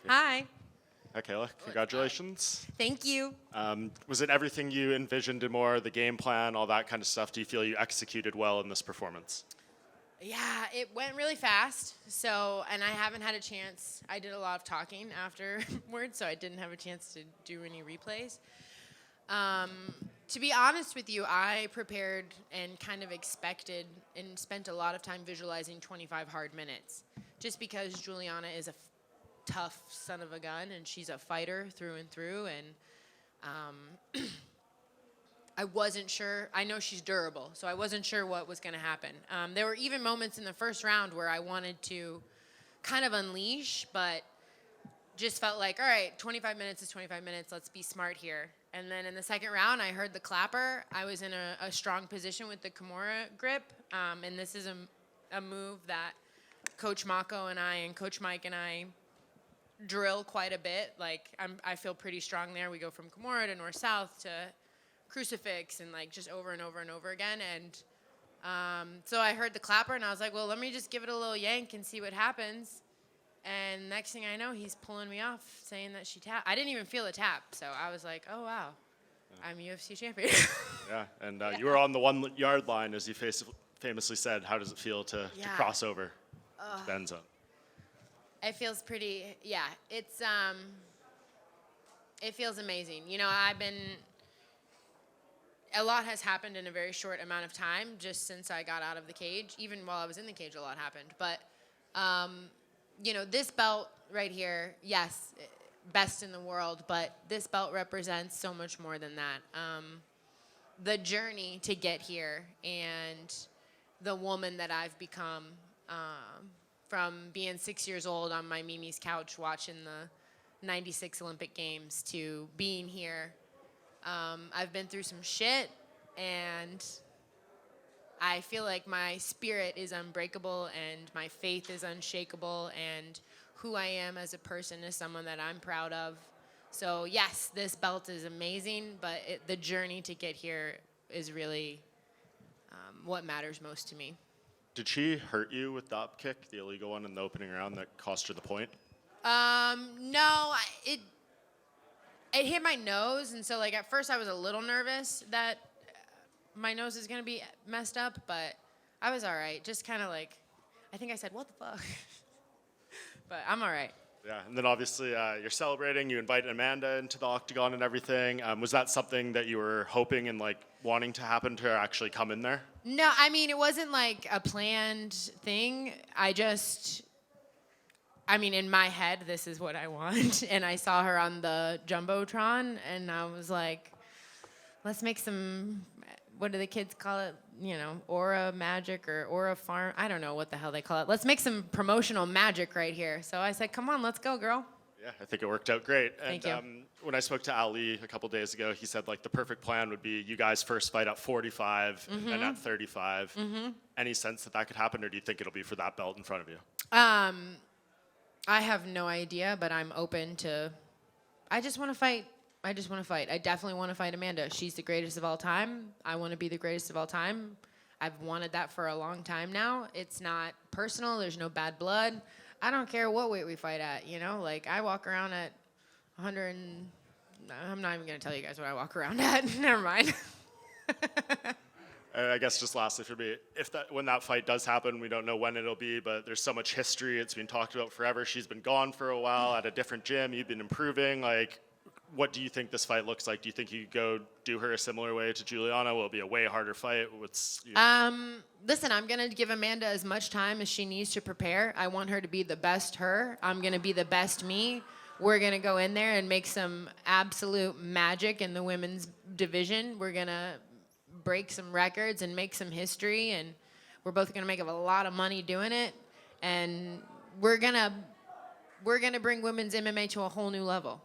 Hi. Hi, Kayla. Congratulations. Thank you. Was it everything you envisioned and more, the game plan, all that kind of stuff? Do you feel you executed well in this performance? Yeah, it went really fast. So, and I haven't had a chance. I did a lot of talking afterwards, so I didn't have a chance to do any replays. To be honest with you, I prepared and kind of expected and spent a lot of time visualizing 25 hard minutes, just because Julianna is a tough son of a gun, and she's a fighter through and through, and I wasn't sure. I know she's durable, so I wasn't sure what was going to happen. There were even moments in the first round where I wanted to kind of unleash, but just felt like, all right, 25 minutes is 25 minutes. Let's be smart here. And then in the second round, I heard the clapper. I was in a strong position with the Kimura grip, and this is a move that Coach Mako and I and Coach Mike and I drill quite a bit. Like, I feel pretty strong there. We go from Kimura to north-south to crucifix and like just over and over and over again. And so I heard the clapper, and I was like, well, let me just give it a little yank and see what happens. And next thing I know, he's pulling me off, saying that she tapped. I didn't even feel a tap, so I was like, oh, wow, I'm UFC champion. Yeah, and you were on the 1 yard line, as you famously said. How does it feel to cross over to the end zone? It feels pretty, it's, it feels amazing. You know, a lot has happened in a very short amount of time just since I got out of the cage. Even while I was in the cage, a lot happened. But, you know, this belt right here, yes, best in the world, but this belt represents so much more than that. The journey to get here and the woman that I've become, from being 6 years old on my Mimi's couch watching the 96 Olympic Games to being here. I've been through some shit, and I feel like my spirit is unbreakable and my faith is unshakable, and who I am as a person is someone that I'm proud of. So yes, this belt is amazing, but the journey to get here is really what matters most to me. Did she hurt you with the up kick, the illegal one in the opening round that cost her the point? No, it hit my nose, and so like at first I was a little nervous that my nose is gonna be messed up, but I was all right. Just kind of like, I think I said, what the fuck? But I'm all right. Yeah, and then obviously you're celebrating. You invited Amanda into the octagon and everything. Was that something that you were hoping and like wanting to happen to actually come in there? No, I mean, it wasn't like a planned thing. I mean, in my head, this is what I want. And I saw her on the Jumbotron, and I was like, let's make some, what do the kids call it? You know, aura magic or aura farm. I don't know what the hell they call it. Let's make some promotional magic right here. So I said, come on, let's go, girl. Yeah, I think it worked out great. And Thank you. When I spoke to Ali a couple days ago, he said like the perfect plan would be you guys first fight at 45 and at 35. Any sense that could happen, or do you think it'll be for that belt in front of you? I have no idea, but I'm open to. I just want to fight. I definitely want to fight Amanda. She's the greatest of all time. I want to be the greatest of all time. I've wanted that for a long time now. It's not personal. There's no bad blood. I don't care what weight we fight at, you know? Like, I walk around at 100 and... I'm not even going to tell you guys what I walk around at. Never mind. I guess just lastly for me, when that fight does happen, we don't know when it'll be, but there's so much history. It's been talked about forever. She's been gone for a while at a different gym. You've been improving. Like, what do you think this fight looks like? Do you think you could go do her a similar way to Julianna? Will it be a way harder fight? Listen, I'm going to give Amanda as much time as she needs to prepare. I want her to be the best her. I'm going to be the best me. We're going to go in there and make some absolute magic in the women's division. We're going to break some records and make some history, and we're both going to make a lot of money doing it. And we're going to bring women's MMA to a whole new level.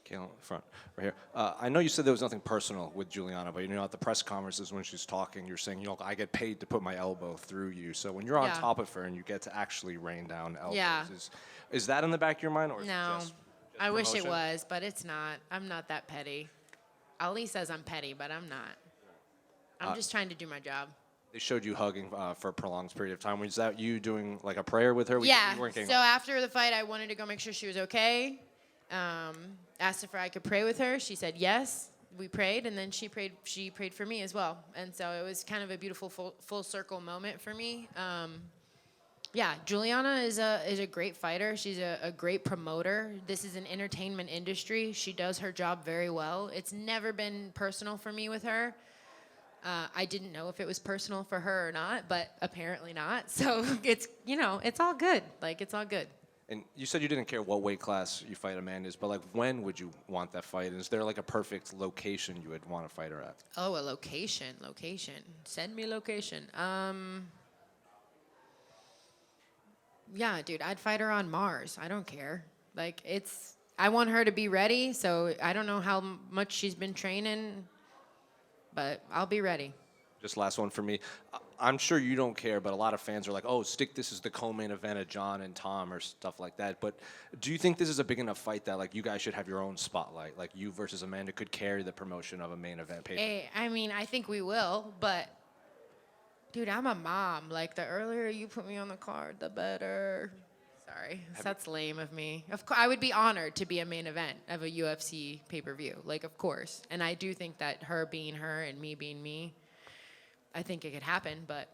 Kayla, front, right here. I know you said there was nothing personal with Julianna, but you know at the press conferences when she's talking, you're saying, you know, I get paid to put my elbow through you. So when you're on top of her and you get to actually rain down elbows, is that in the back of your mind, or no? Just I wish it promotion? was, but it's not. I'm not that petty. Ali says I'm petty, but I'm not. I'm just trying to do my job. They showed you hugging for a prolonged period of time. Was that you doing like a prayer with her? Yeah. You weren't getting So after the fight, I wanted to go make sure she was okay. Asked if I could pray with her. She said yes. We prayed, and then she prayed for me as well. And so it was kind of a beautiful full circle moment for me. Yeah, Julianna is a great fighter. She's a great promoter. This is an entertainment industry. She does her job very well. It's never been personal for me with her. I didn't know if it was personal for her or not, but apparently not. So it's all good. Like, it's all good. And you said you didn't care what weight class you fight Amanda's, but like when would you want that fight? Is there like a perfect location you would want to fight her at? Oh, a location. Send me location. Yeah, dude, I'd fight her on Mars. I don't care. Like, I want her to be ready, so I don't know how much she's been training, but I'll be ready. Just last one for me. I'm sure you don't care, but a lot of fans are like, oh, stick this is the co-main event of John and Tom or stuff like that. But do you think this is a big enough fight that like you guys should have your own spotlight? Like you versus Amanda could carry the promotion of a main event pay-per-view? Hey, I mean, I think we will, but dude, I'm a mom. Like, the earlier you put me on the card, the better. Sorry, that's lame of me. Of course, I would be honored to be a main event of a UFC pay-per-view. Like, of course. And I do think that her being her and me being me, I think it could happen, but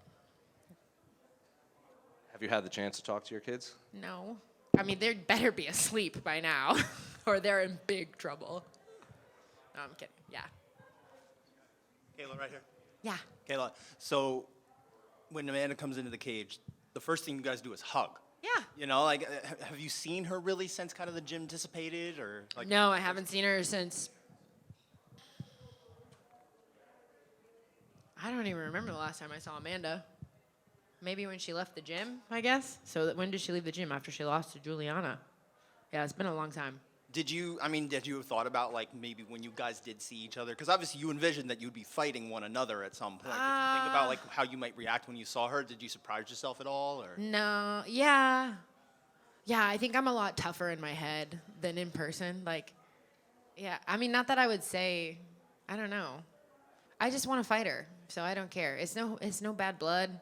Have you had the chance to talk to your kids? no. I mean, they better be asleep by now, or they're in big trouble. No, I'm kidding. Yeah. Kayla, right here. Yeah. Kayla, so when Amanda comes into the cage, the first thing you guys do is hug. Yeah. You know, like, have you seen her really since kind of the gym dissipated, or like? No, I haven't seen her since. I don't even remember the last time I saw Amanda. Maybe when she left the gym, I guess. So when did she leave the gym? After she lost to Julianna. Yeah, it's been a long time. Did you have thought about, like, maybe when you guys did see each other? Because obviously you envisioned that you'd be fighting one another at some point. Did you think about, like, how you might react when you saw her? Did you surprise yourself at all, or? No, yeah. Yeah, I think I'm a lot tougher in my head than in person. Like, yeah, I mean, not that I would say, I don't know. I just want to fight her, so I don't care. It's no bad blood.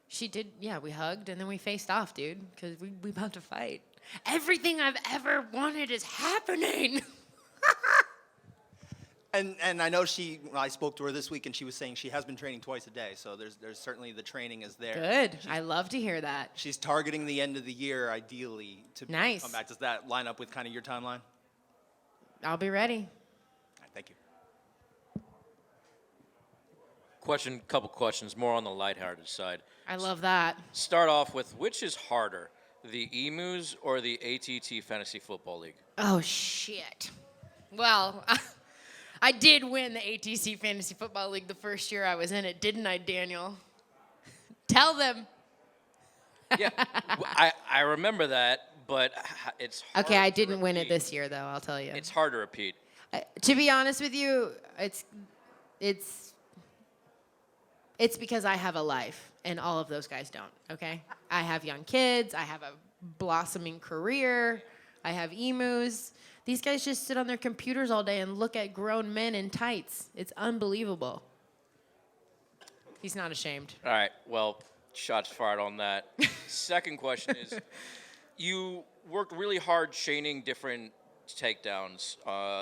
She did, yeah, we hugged, and then we faced off, dude, because we about to fight. Everything I've ever wanted is happening. And I know I spoke to her this week, and she was saying she has been training twice a day, so there's certainly the training is there. Good. I love to hear that. She's targeting the end of the year, ideally, to Nice. come back. Does that line up with kind of your timeline? I'll be ready. All right, thank you. Couple questions, more on the lighthearted side. I love that. Start off with, which is harder, the Emus or the ATT Fantasy Football League? Oh, shit. Well, I did win the ATC Fantasy Football League the first year I was in it, didn't I, Daniel? Tell them. Yeah, I remember that, but it's hard Okay, I to didn't win it repeat. this year, though, I'll tell you. It's hard to repeat. To be honest with you, it's because I have a life, and all of those guys don't, okay? I have young kids. I have a blossoming career. I have emus. These guys just sit on their computers all day and look at grown men in tights. It's unbelievable. He's not ashamed. All right, well, shots fired on that. Second question is, you worked really hard chaining different takedowns.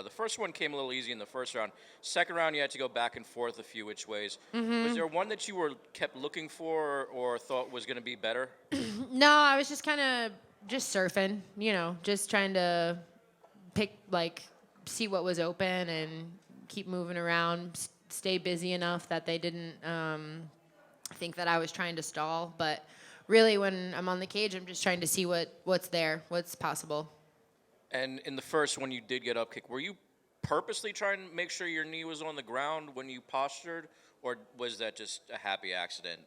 The first one came a little easy in the first round. Second round, you had to go back and forth a few which ways. Mm-hmm. Was there one that you kept looking for or thought was going to be better? No, I was just kind of just surfing, just trying to see what was open and keep moving around, stay busy enough that they didn't think that I was trying to stall. But really, when I'm on the cage, I'm just trying to see what's there, what's possible. And in the first, when you did get up kick, were you purposely trying to make sure your knee was on the ground when you postured, or was that just a happy accident?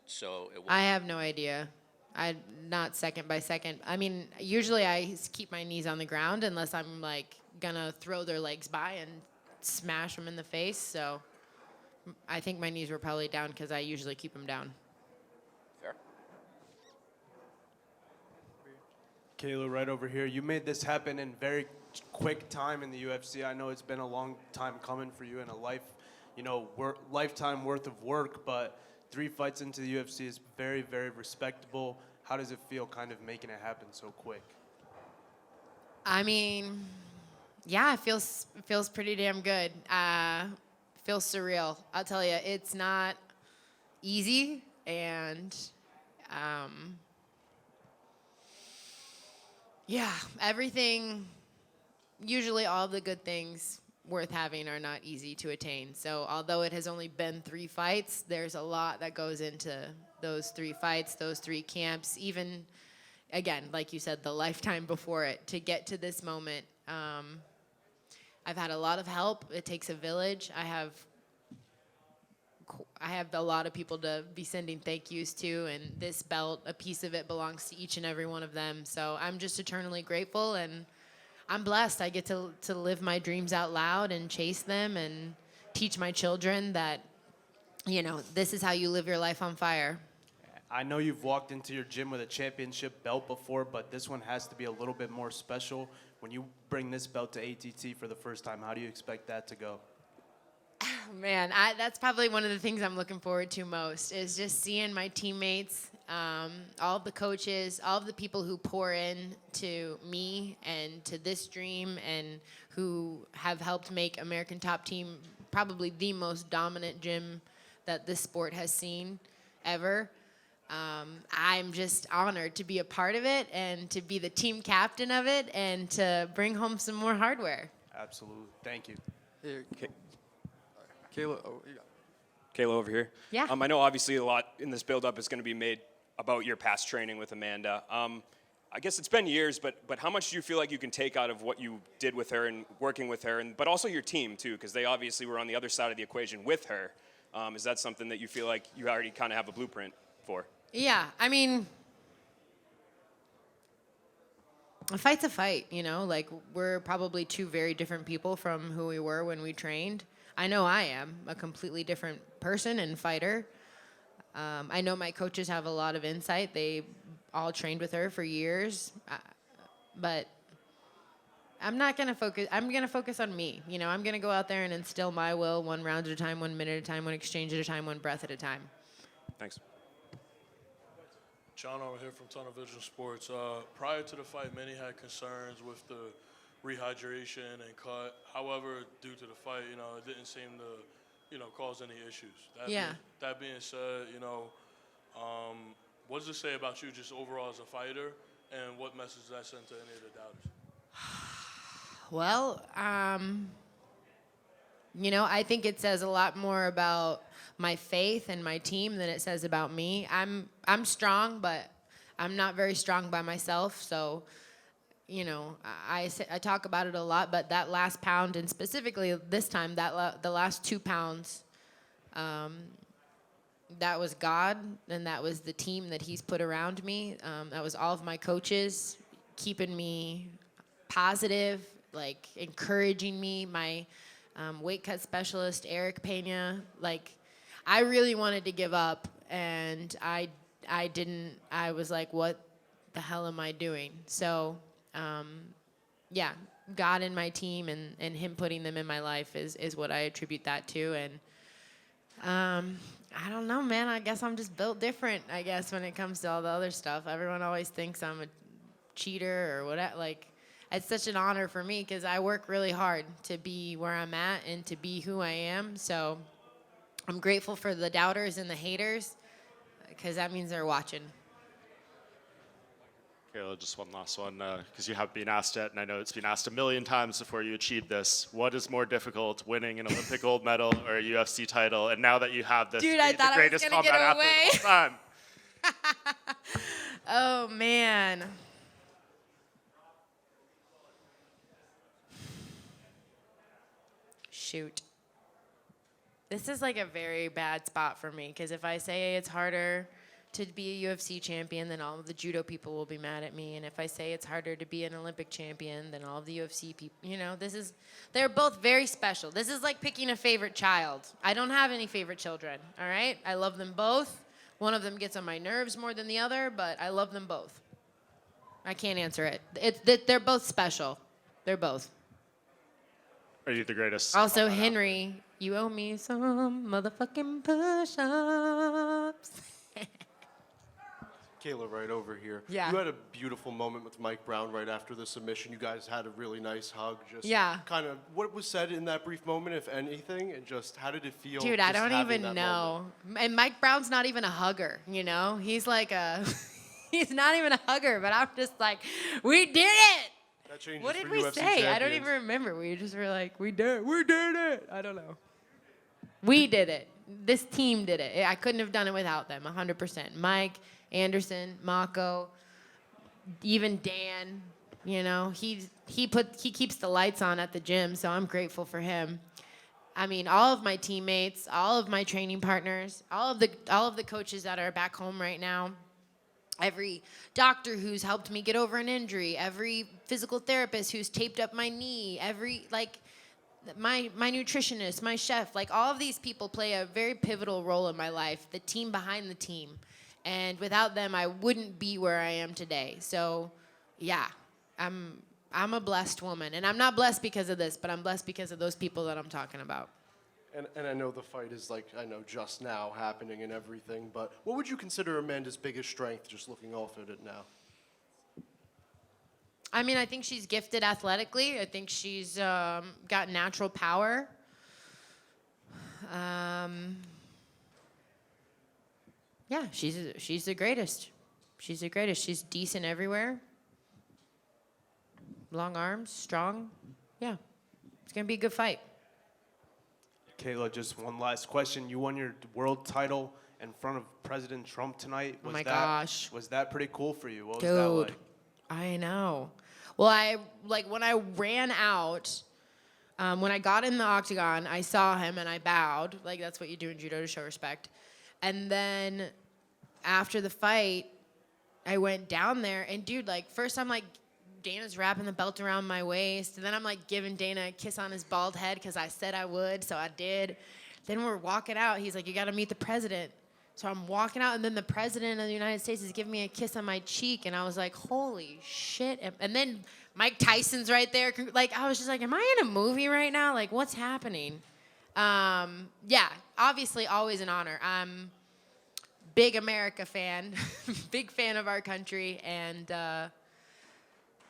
I have no idea. I'm not second by second. I mean, usually I keep my knees on the ground unless I'm gonna throw their legs by and smash them in the face. So I think my knees were probably down because I usually keep them down. Fair. Kayla, right over here. You made this happen in very quick time in the UFC. I know it's been a long time coming for you in a lifetime worth of work, but 3 fights into the UFC is very, very respectable. How does it feel kind of making it happen so quick? I mean, yeah, it feels pretty damn good. Feels surreal. I'll tell you, it's not easy, and yeah, everything. Usually, all the good things worth having are not easy to attain. So, although it has only been 3 fights, there's a lot that goes into those 3 fights, those 3 camps, even. Again, like you said, the lifetime before it to get to this moment. I've had a lot of help. It takes a village. I have a lot of people to be sending thank yous to, and this belt, a piece of it belongs to each and every one of them. So I'm just eternally grateful, and I'm blessed. I get to live my dreams out loud and chase them and teach my children that, this is how you live your life on fire. I know you've walked into your gym with a championship belt before, but this one has to be a little bit more special. When you bring this belt to ATT for the first time, how do you expect that to go? Oh, man, that's probably one of the things I'm looking forward to most is just seeing my teammates, all of the coaches, all of the people who pour in to me and to this dream and who have helped make American Top Team probably the most dominant gym that this sport has seen ever. I'm just honored to be a part of it and to be the team captain of it and to bring home some more hardware. Absolutely. Thank you. Here, Kayla, Kayla over here. Yeah. I know obviously a lot in this build-up is going to be made about your past training with Amanda. I guess it's been years, but how much do you feel like you can take out of what you did with her and working with her, but also your team too, because they obviously were on the other side of the equation with her. Is that something that you feel like you already kind of have a blueprint for? Yeah, I mean, a fight's a fight, like we're probably 2 very different people from who we were when we trained. I know I am a completely different person and fighter. I know my coaches have a lot of insight. They all trained with her for years, but I'm not going to focus. I'm going to focus on me. I'm going to go out there and instill my will 1 round at a time, 1 minute at a time, 1 exchange at a time, 1 breath at a time. Thanks. John over here from Tunnel Vision Sports. Prior to the fight, many had concerns with the rehydration and cut. However, due to the fight, it didn't seem to, cause any issues. That being said, what does it say about you just overall as a fighter, and what message does that send to any of the doubters? Well, I think it says a lot more about my faith and my team than it says about me. I'm strong, but I'm not very strong by myself. So, I talk about it a lot, but that last pound, and specifically this time, the last 2 pounds, that was God, and that was the team that He's put around me. That was all of my coaches keeping me positive, like encouraging me. My weight cut specialist, Eric Peña, I really wanted to give up, and I didn't. I was like, what the hell am I doing? So, God and my team and Him putting them in my life is what I attribute that to. And I don't know, man. I guess I'm just built different, I guess, when it comes to all the other stuff. Everyone always thinks I'm a cheater or whatever. It's such an honor for me because I work really hard to be where I'm at and to be who I am. So I'm grateful for the doubters and the haters because that means they're watching. Kayla, just one last one, because you have been asked it, and I know it's been asked a million times before you achieved this. What is more difficult, winning an Olympic gold medal or a UFC title? And now that you have this, Dude, I the thought I was greatest gonna combat get athlete of all time. Oh, man. Shoot. This is a very bad spot for me because if I say it's harder to be a UFC champion, then all of the judo people will be mad at me. And if I say it's harder to be an Olympic champion, then all of the UFC people, they're both very special. This is like picking a favorite child. I don't have any favorite children, all right? I love them both. One of them gets on my nerves more than the other, but I love them both. I can't answer it. They're both special. They're both. Are you the greatest? Also, Henry, you owe me some motherfucking push-ups. KAyla, right over here. Yeah. You had a beautiful moment with Mike Brown right after the submission. You guys had a really nice hug. Just Yeah. kind of what was said in that brief moment, if anything, and just how did it feel? Dude, I just don't having even that know. moment? And Mike Brown's not even a hugger, you know? He's like a, he's not even a hugger, but I'm just like, we did it! That changes What did for we UFC say? I don't champions. even remember. We just were like, we did it. I don't know. We did it. This team did it. I couldn't have done it without them, 100%. Mike, Anderson, Mako, even Dan, you know, he keeps the lights on at the gym, so I'm grateful for him. I mean, all of my teammates, all of my training partners, all of the coaches that are back home right now, every doctor who's helped me get over an injury, every physical therapist who's taped up my knee, my nutritionist, my chef, like all of these people play a very pivotal role in my life, the team behind the team. And without them, I wouldn't be where I am today. So, yeah, I'm a blessed woman. And I'm not blessed because of this, but I'm blessed because of those people that I'm talking about. And I know the fight is just now happening and everything, but what would you consider Amanda's biggest strength, just looking off at it now? I mean, I think she's gifted athletically. I think she's got natural power. Yeah, she's the greatest. She's the greatest. She's decent everywhere. Long arms, strong. Yeah, it's going to be a good fight. KAyla, just one last question. You won your world title in front of President Trump tonight. Oh my gosh. Was that pretty cool for you? What was Dude, that like? I know. Well, when I ran out, when I got in the octagon, I saw him and I bowed. Like, that's what you do in judo to show respect. And then after the fight, I went down there, and dude, like, first I'm like, Dana's wrapping the belt around my waist, and then I'm like giving Dana a kiss on his bald head because I said I would, so I did. Then we're walking out. He's like, you got to meet the president. So I'm walking out, and then the president of the United States is giving me a kiss on my cheek, and I was like, holy shit. And then Mike Tyson's right there. Like, I was just like, am I in a movie right now? Like, what's happening? Yeah, obviously always an honor. I'm big America fan, big fan of our country, and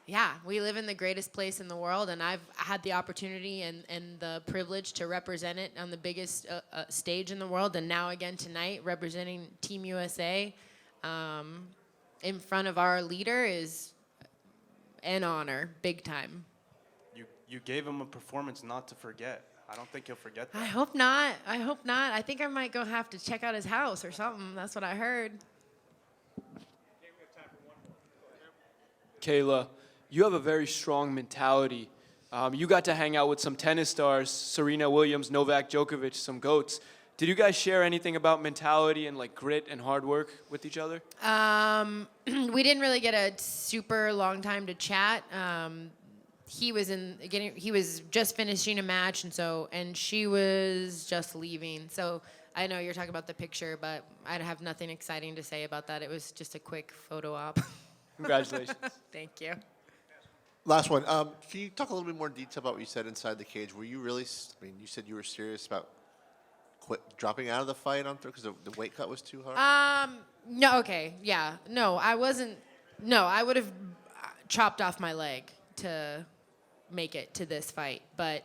yeah, we live in the greatest place in the world, and I've had the opportunity and the privilege to represent it on the biggest stage in the world, and now again tonight representing Team USA in front of our leader is an honor, big time. You gave him a performance not to forget. I don't think he'll forget that. I hope not. I hope not. I think I might go have to check out his house or something. That's what I heard. KAyla, you have a very strong mentality. You got to hang out with some tennis stars, Serena Williams, Novak Djokovic, some GOATs. Did you guys share anything about mentality and like grit and hard work with each other? We didn't really get a super long time to chat. He was just finishing a match, and she was just leaving. So I know you're talking about the picture, but I have nothing exciting to say about that. It was just a quick photo op. Congratulations. Thank you. Last one. Can you talk a little bit more detail about what you said inside the cage? Were you really? I mean, you said you were serious about dropping out of the fight on because the weight cut was too hard. No. Okay. Yeah. No, I wasn't. No, I would have chopped off my leg to make it to this fight, but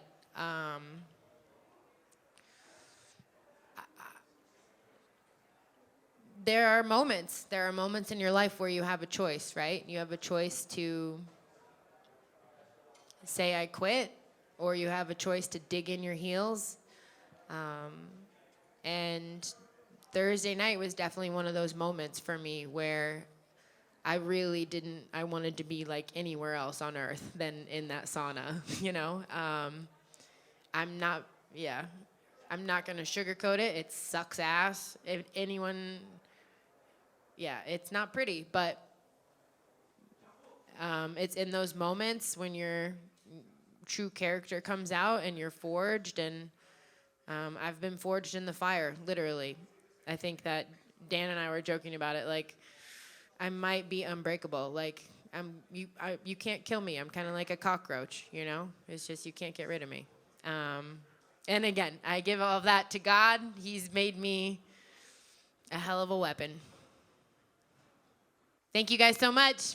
there are moments in your life where you have a choice, right? You have a choice to say I quit, or you have a choice to dig in your heels. And Thursday night was definitely one of those moments for me where I wanted to be like anywhere else on earth than in that sauna, you know? I'm not gonna sugarcoat it. It sucks ass. If anyone, it's not pretty, but it's in those moments when your true character comes out and you're forged, and I've been forged in the fire, literally. I think that Dan and I were joking about it, like, I might be unbreakable. Like, you can't kill me. I'm kind of like a cockroach, you know? It's just you can't get rid of me. And again, I give all of that to God. He's made me a hell of a weapon. Thank you guys so much.